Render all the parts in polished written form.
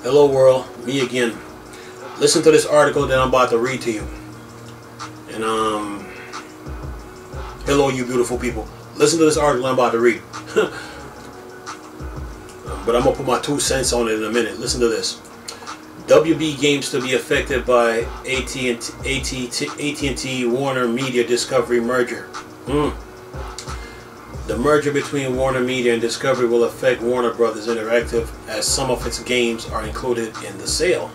Hello world, me again. Listen to this article that I'm about to read to you. And hello you beautiful people. Listen to this article I'm about to read. But I'm gonna put my 2 cents on it in a minute. Listen to this. Wbgames to be affected by AT&T Warner Media Discovery merger. The merger between Warner Media and Discovery will affect Warner Brothers Interactive as some of its games are included in the sale.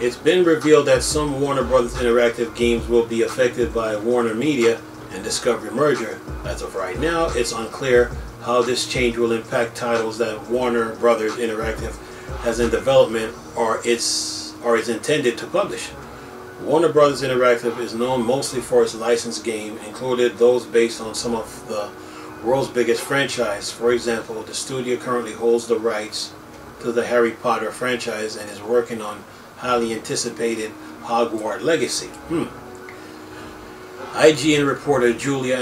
It's been revealed that some Warner Brothers Interactive games will be affected by Warner Media and Discovery merger. As of right now, it's unclear how this change will impact titles that Warner Brothers Interactive has in development or is intended to publish. Warner Brothers Interactive is known mostly for its licensed game, including those based on some of the world's biggest franchise. For example, the studio currently holds the rights to the Harry Potter franchise and is working on highly anticipated Hogwarts Legacy. IGN reporter Julia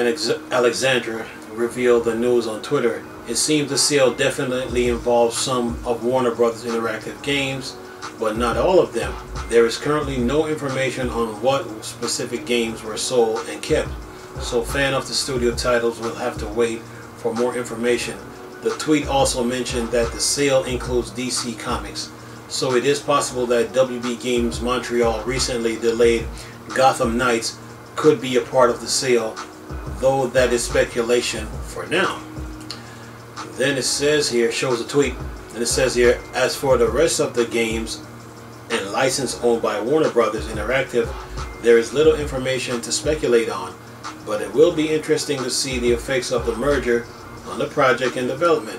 Alexandra revealed the news on Twitter. It seems the sale definitely involves some of Warner Brothers Interactive games, but not all of them. There is currently no information on what specific games were sold and kept, so fans of the studio titles will have to wait for more information. The tweet also mentioned that the sale includes DC Comics, so it is possible that Wbgames Montreal recently delayed Gotham Knights could be a part of the sale, though that is speculation for now. Then it says here, shows a tweet, and it says here, as for the rest of the games and license owned by Warner Brothers Interactive, there is little information to speculate on, but it will be interesting to see the effects of the merger on the project and development.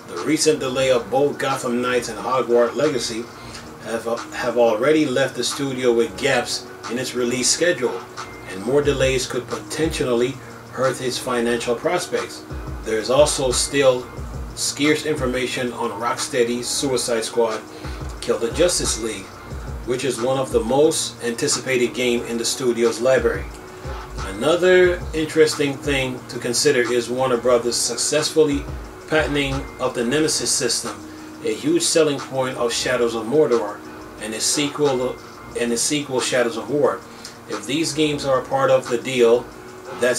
The recent delay of both Gotham Knights and Hogwarts Legacy have already left the studio with gaps in its release schedule, and more delays could potentially hurt its financial prospects. There is also still scarce information on Rocksteady's Suicide Squad Kill the Justice League, which is one of the most anticipated games in the studio's library. Another interesting thing to consider is Warner Brothers successfully patenting of the Nemesis system, a huge selling point of Shadows of Mordor and its sequel Shadows of War. If these games are a part of the deal, that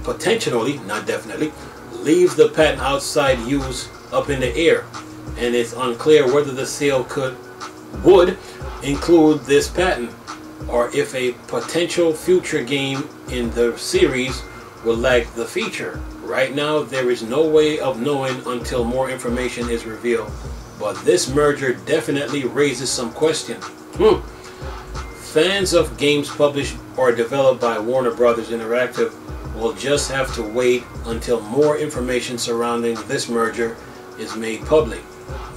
potentially, not definitely, leaves the patent outside use up in the air, and it's unclear whether the sale would include this patent, or if a potential future game in the series will lack the feature. Right now, there is no way of knowing until more information is revealed, but this merger definitely raises some questions. Fans of games published or developed by Warner Brothers Interactive will just have to wait until more information surrounding this merger is made public.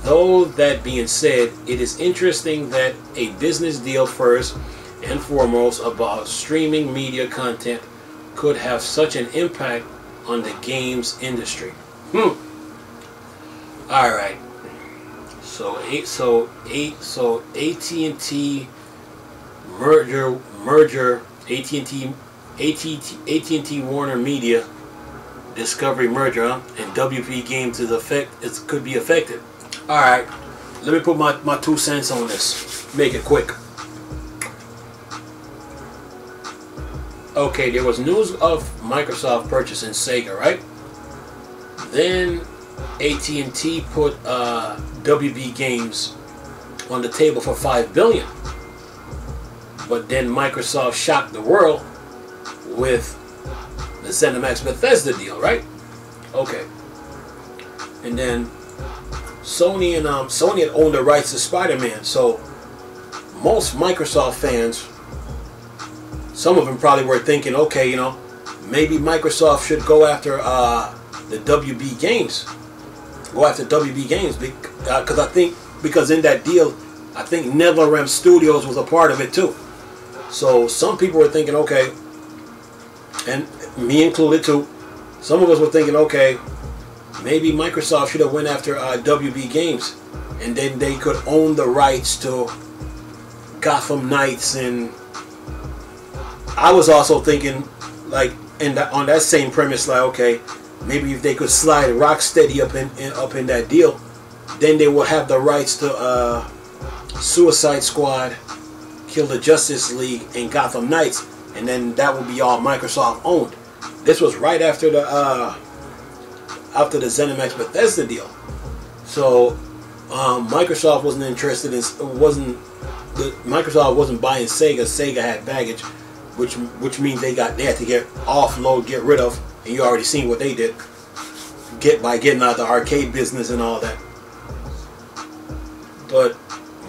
Though that being said, it is interesting that a business deal first and foremost about streaming media content could have such an impact on the games industry. Alright. So AT&T merger AT&T Warner Media Discovery merger, and Wbgames could be affected. Alright, let me put my 2 cents on this. Make it quick. Okay, there was news of Microsoft purchasing Sega, right? Then AT&T put Wbgames on the table for $5 billion. But then Microsoft shocked the world with the ZeniMax Bethesda deal, right? Okay. And then Sony had owned the rights to Spider-Man, so most Microsoft fans, some of them probably were thinking, okay, maybe Microsoft should go after the Wbgames. Go after Wbgames because in that deal, I think NetherRealm Studios was a part of it too. So some people were thinking, okay, and me included too, some of us were thinking, okay, maybe Microsoft should have went after Wbgames, and then they could own the rights to Gotham Knights. And I was also thinking, like, on that same premise, like, okay, maybe if they could slide Rocksteady up in that deal, then they will have the rights to Suicide Squad, Kill the Justice League, and Gotham Knights, and then that will be all Microsoft owned. This was right after the ZeniMax Bethesda deal. So Microsoft wasn't interested in Microsoft wasn't buying Sega. Sega had baggage, which means they had to get rid of, and you already seen what they did. By getting out the arcade business and all that. But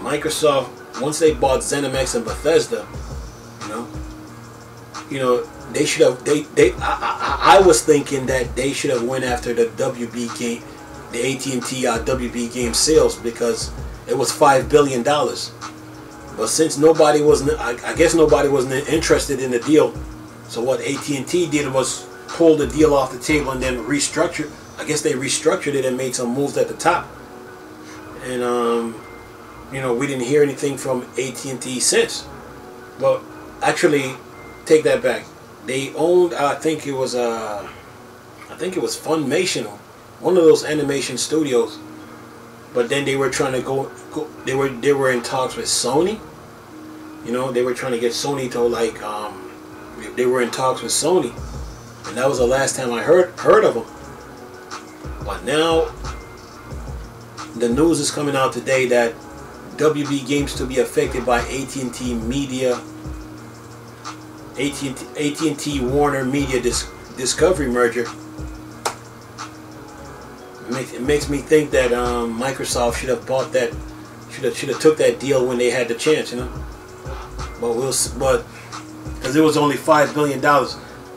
Microsoft, once they bought ZeniMax and Bethesda, they should have. I was thinking that they should have went after the AT&T Wbgames sales, because it was $5 billion. But since nobody wasn't, I guess nobody wasn't interested in the deal. So what AT&T did was pull the deal off the table and then restructure. I guess they restructured it and made some moves at the top. And we didn't hear anything from AT&T since. But actually, take that back. They owned, I think it was Funimation, one of those animation studios. But then they were trying to they were in talks with Sony. They were trying to get Sony to they were in talks with Sony, and that was the last time I heard of them. But now the news is coming out today that Wbgames to be affected by AT&T Media, AT&T Warner Media Discovery merger. It makes me think that Microsoft should have bought that, should have took that deal when they had the chance, But because it was only $5 billion,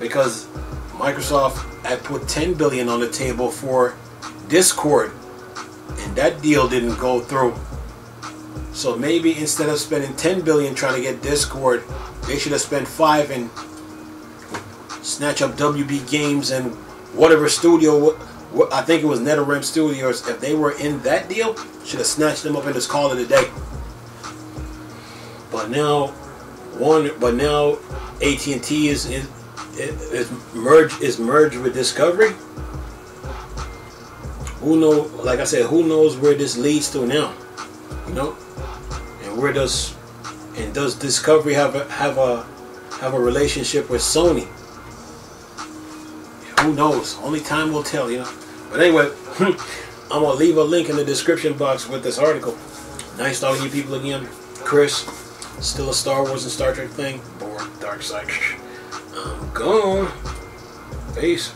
because Microsoft had put $10 billion on the table for Discord, and that deal didn't go through. So maybe instead of spending $10 billion trying to get Discord, they should have spent $5 and snatch up Wbgames and whatever studio. I think it was NetherRealm Studios. If they were in that deal, should have snatched them up and just called it a day. But now AT&T is merged with Discovery. Who knows? Like I said, who knows where this leads to now? And does Discovery have a relationship with Sony? Who knows? Only time will tell, But anyway, I'm gonna leave a link in the description box with this article. Nice talking to you people again. Chris, still a Star Wars and Star Trek thing. Bored, dark side. I'm gone. Peace.